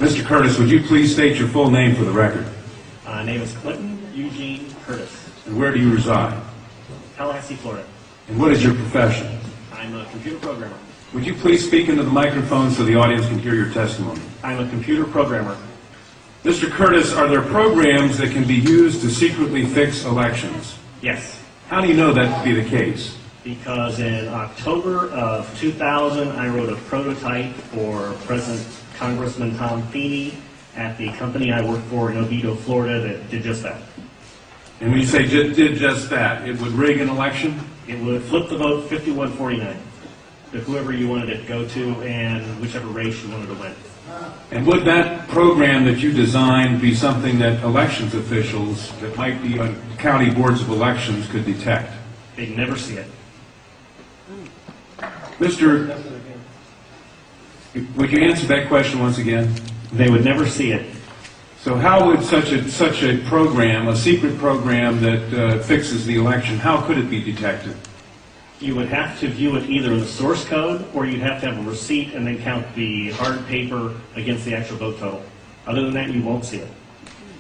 Mr. Curtis, would you please state your full name for the record? My name is Clinton Eugene Curtis. And where do you reside? Tallahassee, Florida. And what is your profession? I'm a computer programmer. Would you please speak into the microphone so the audience can hear your testimony? I'm a computer programmer. Mr. Curtis, are there programs that can be used to secretly fix elections? Yes, How do you know that to be the case? because in October of 2000, I wrote a prototype for President Congressman Tom Feeney at the company I work for in Oviedo, Florida, that did just that. And when you say did just that, it would rig an election? It would flip the vote 51-49 to whoever you wanted it to go to and whichever race you wanted to win. And would that program that you designed be something that elections officials that might be on county boards of elections could detect? They'd never see it. Mr. Would you answer that question once again? They would never see it. So how would such a program, a secret program that fixes the election, how could it be detected? You would have to view it either in the source code, or you'd have to have a receipt and then count the hard paper against the actual vote total. Other than that, you won't see it.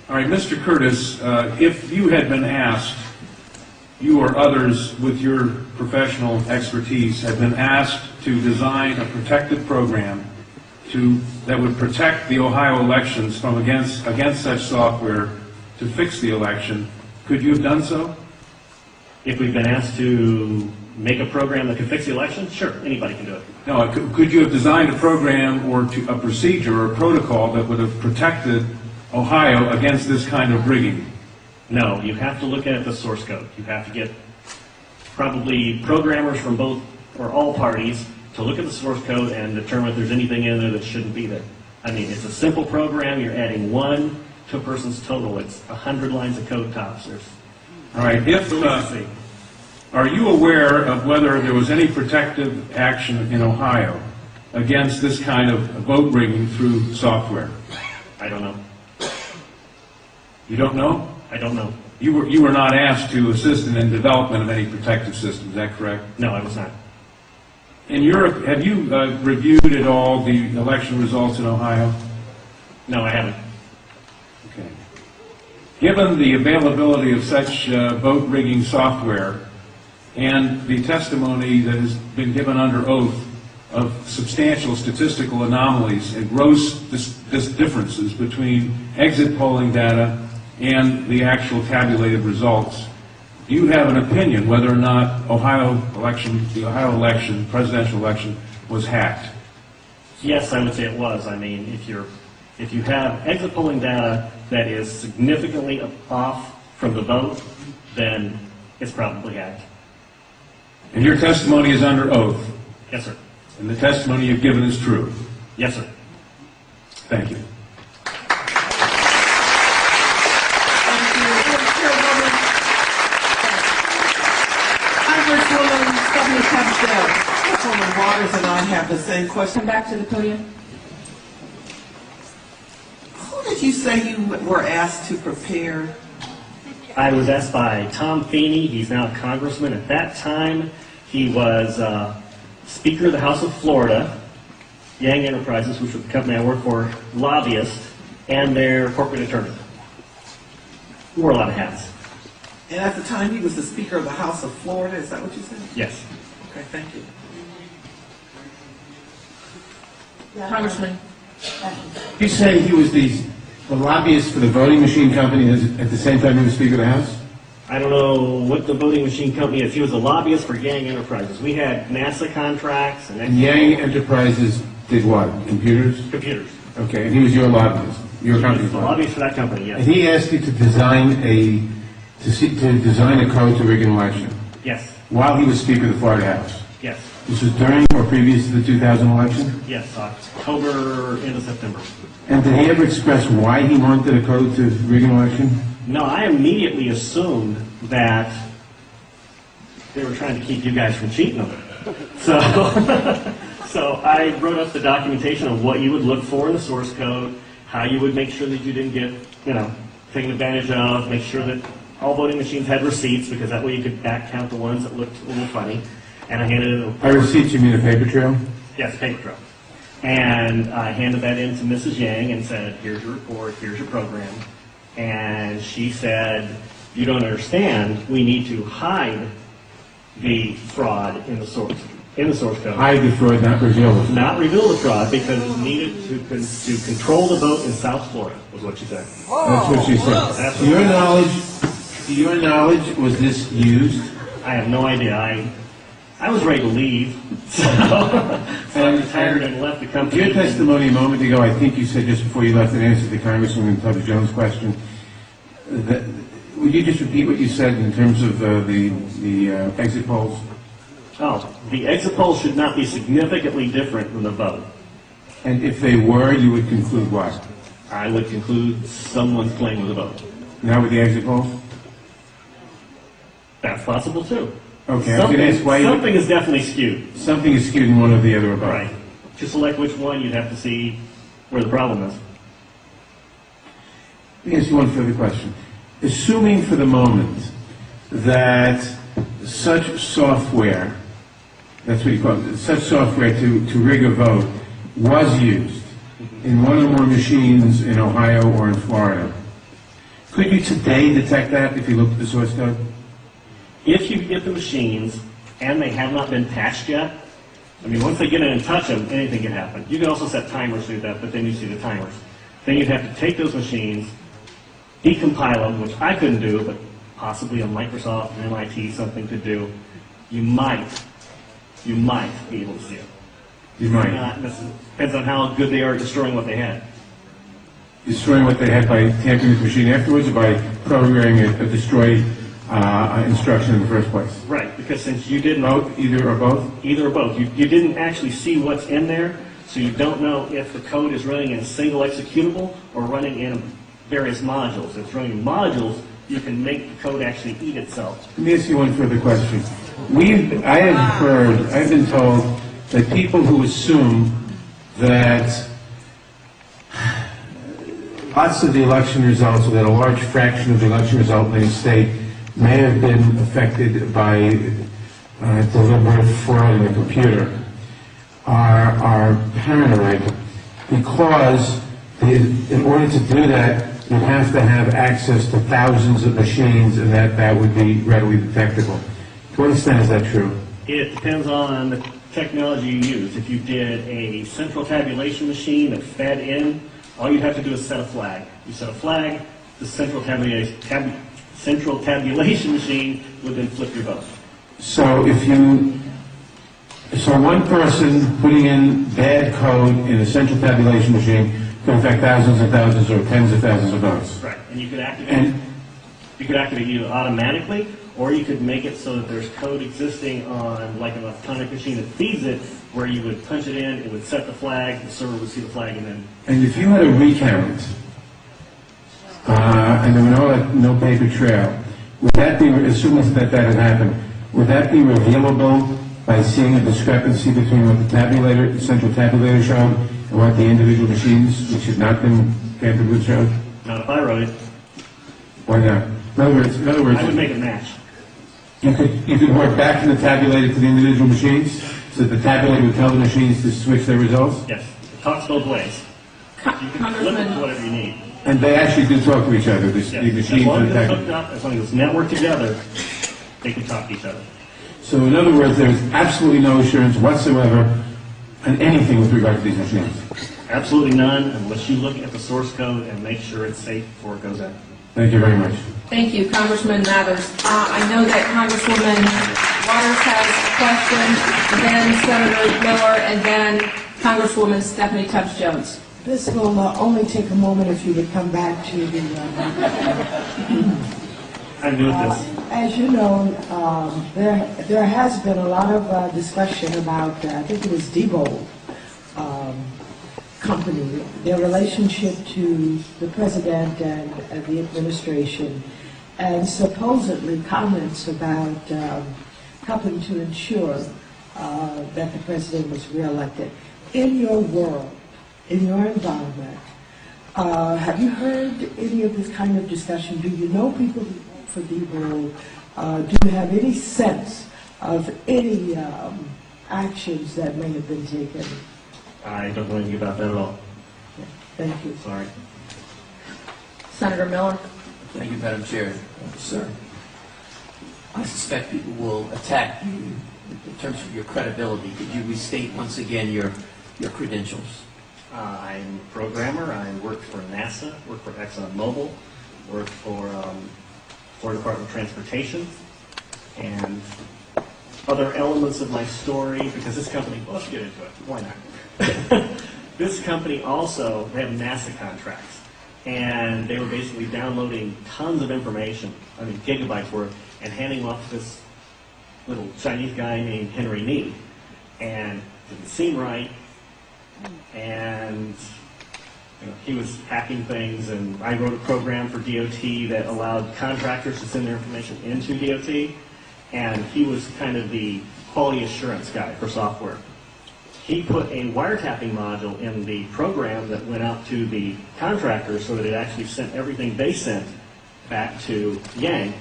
All right, Mr. Curtis, if you had been asked, you or others with your professional expertise had been asked to design a protective program that would protect the Ohio elections from against such software to fix the election, could you have done so? If we've been asked to make a program that can fix the election, sure, anybody can do it. No, could you have designed a program or a procedure or a protocol that would have protected Ohio against this kind of rigging? No, you have to look at the source code. You have to get probably programmers from both or all parties to look at the source code and determine if there's anything in there that shouldn't be there. I mean, it's a simple program. You're adding 1 to a person's total. It's 100 lines of code tops. All right. Are you aware of whether there was any protective action in Ohio against this kind of vote rigging through software? I don't know. You don't know? I don't know. You were not asked to assist in the development of any protective system, is that correct? No, I was not. In Europe, have you reviewed at all the election results in Ohio? No, I haven't. Okay. Given the availability of such vote rigging software and the testimony that has been given under oath of substantial statistical anomalies and gross differences between exit polling data and the actual tabulated results, do you have an opinion whether or not the Ohio election, presidential election, was hacked? Yes, I would say it was. I mean, if you have exit polling data that is significantly off from the vote, then it's probably hacked. And your testimony is under oath? Yes, sir. And the testimony you've given is true? Yes, sir. Thank you. Councilwoman Waters and I have the same question. Come back to the podium. Who did you say you were asked to prepare? I was asked by Tom Feeney. He's now a congressman. At that time, he was Speaker of the House of Florida, Yang Enterprises, which was the company I work for, lobbyist, and their corporate attorney. He wore a lot of hats. And at the time, he was the Speaker of the House of Florida. Is that what you said? Yes. Okay, thank you. Congressman. You say he was the lobbyist for the voting machine company at the same time he was Speaker of the House? I don't know what the voting machine company is. He was a lobbyist for Yang Enterprises. We had NASA contracts and Yang Enterprises did what? Computers? computers. Okay, and he was your lobbyist, your He was company's the lobbyist. lobbyist for that company, And yes. he asked you to design a code to rig an election Yes. while he was Speaker of the Florida House. Yes. This was during or previous to the 2000 election? Yes. October into September. And did he ever express why he wanted a code to rig an election? No, I immediately assumed that they were trying to keep you guys from cheating on it. So, so I wrote up the documentation of what you would look for in the source code, how you would make sure that you didn't get, taken advantage of, make sure that all voting machines had receipts, because that way you could back count the ones that looked a little funny. And I handed it over. By receipts, you mean a paper trail? Yes, paper trail. And I handed that in to Mrs. Yang and said, here's your report, here's your program. And she said, you don't understand, we need to hide the fraud in the source code. Hide the fraud, not reveal it. Not reveal the fraud because it's needed to control the vote in South Florida, was what she said. That's what she said. To your knowledge, was this used? I have no idea. I was ready to leave, so I retired and left the company. Your testimony a moment ago, I think you said just before you left an answer to Congresswoman Tubbs Jones' question, that, would you just repeat what you said in terms of the exit polls? Oh, the exit polls should not be significantly different than the vote. And if they were, you would conclude what? I would conclude someone's playing with the vote. Not with the exit polls? That's possible too. Okay, I was going to ask why something is definitely skewed. something is skewed in one or the other about. Right. To select which one, you'd have to see where the problem is. Let me ask you one further question. Assuming for the moment that such software, that's what you call it, such software to rig a vote was used in one or more machines in Ohio or in Florida, could you today detect that if you looked at the source code? If you get the machines and they have not been patched yet, I mean, once they get in and touch them, anything can happen. You can also set timers to that, but then you see the timers. Then you'd have to take those machines, decompile them, which I couldn't do, but possibly a Microsoft, an MIT, something could do. You might be able to see it. You might. Depends on how good they are at destroying what they had. Destroying what they had by tampering with the machine afterwards, or by programming a destroy instruction in the first place? Right, because since you didn't... Both, either or both? Either or both. You didn't actually see what's in there, so you don't know if the code is running in a single executable or running in various modules. If it's running in modules, you can make the code actually eat itself. Let me ask you one further question. I've been told that people who assume that lots of the election results, or that a large fraction of the election result in a state may have been affected by deliberate fraud in the computer, are paranoid, because in order to do that, you have to have access to thousands of machines, and that would be readily detectable. To what extent is that true? It depends on the technology you use. If you did a central tabulation machine that fed in, all you have to do is set a flag. You set a flag, the central tabulation machine would then flip your vote. So one person putting in bad code in a central tabulation machine can affect thousands and thousands or tens of thousands of votes. Right, and you could activate either automatically, or you could make it so that there's code existing on like an electronic machine that feeds it, where you would punch it in, it would set the flag, the server would see the flag, and then... And if you had a recount, and there were no paper trail, would that be, assuming that had happened, would that be revealable by seeing a discrepancy between what the central tabulator showed and what the individual machines, which had not been tampered with, showed? Not if I wrote it. Why not? In other words, I would make it match. You could work back from the tabulator to the individual machines, so that the tabulator would tell the machines to switch their results? Yes, it talks both ways. You can flip it to whatever you need. And they actually do talk to each other, the Yes. machines As long and as the it's tabulator. hooked up, as long as it's networked together, they can talk to each other. So in other words, there's absolutely no assurance whatsoever on anything with regard to these machines. Absolutely none, unless you look at the source code and make sure it's safe before it goes in. Thank you very much. Thank you, Congressman Mathers. I know that Congresswoman Waters has a question, then Senator Miller, and then Congresswoman Stephanie Tubbs Jones. This will only take a moment if you would come back to the... I'm new at this. As you know, there has been a lot of discussion about, I think it was Diebold Company, their relationship to the President and the administration, and supposedly comments about helping to ensure that the President was reelected. In your world, in your environment, have you heard any of this kind of discussion? Do you know people who vote for Diebold? Do you have any sense of any actions that may have been taken? I don't know anything about that at all. Thank you. Sorry. Senator Miller? Thank you, Madam Chair. Sir, I suspect people will attack you in terms of your credibility. Could you restate once again your credentials? I'm a programmer. I worked for NASA, worked for ExxonMobil, worked for Florida Department of Transportation, and other elements of my story, because this company, well, let's get into it. Why not? This company also, they have NASA contracts, and they were basically downloading tons of information, I mean gigabytes worth, and handing them off to this little Chinese guy named Henry Nee, and it didn't seem right, and he was hacking things, and I wrote a program for DOT that allowed contractors to send their information into DOT, and he was kind of the quality assurance guy for software. He put a wiretapping module in the program that went out to the contractors so that it actually sent everything they sent back to Yang.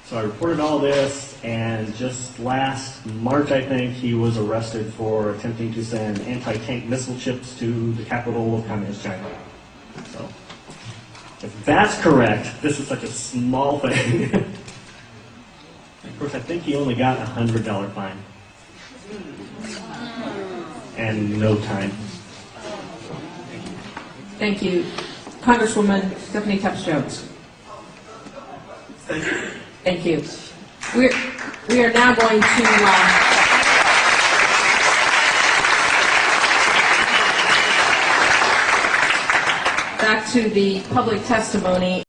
So I reported all this, and just last March, I think, he was arrested for attempting to send anti-tank missile chips to the capital of Communist China. So, if that's correct, this is such a small thing. Of course, I think he only got a $100 fine. And no time. Thank you. Congresswoman Stephanie Tubbs Jones. Thank you. We are now going to back to the public testimony.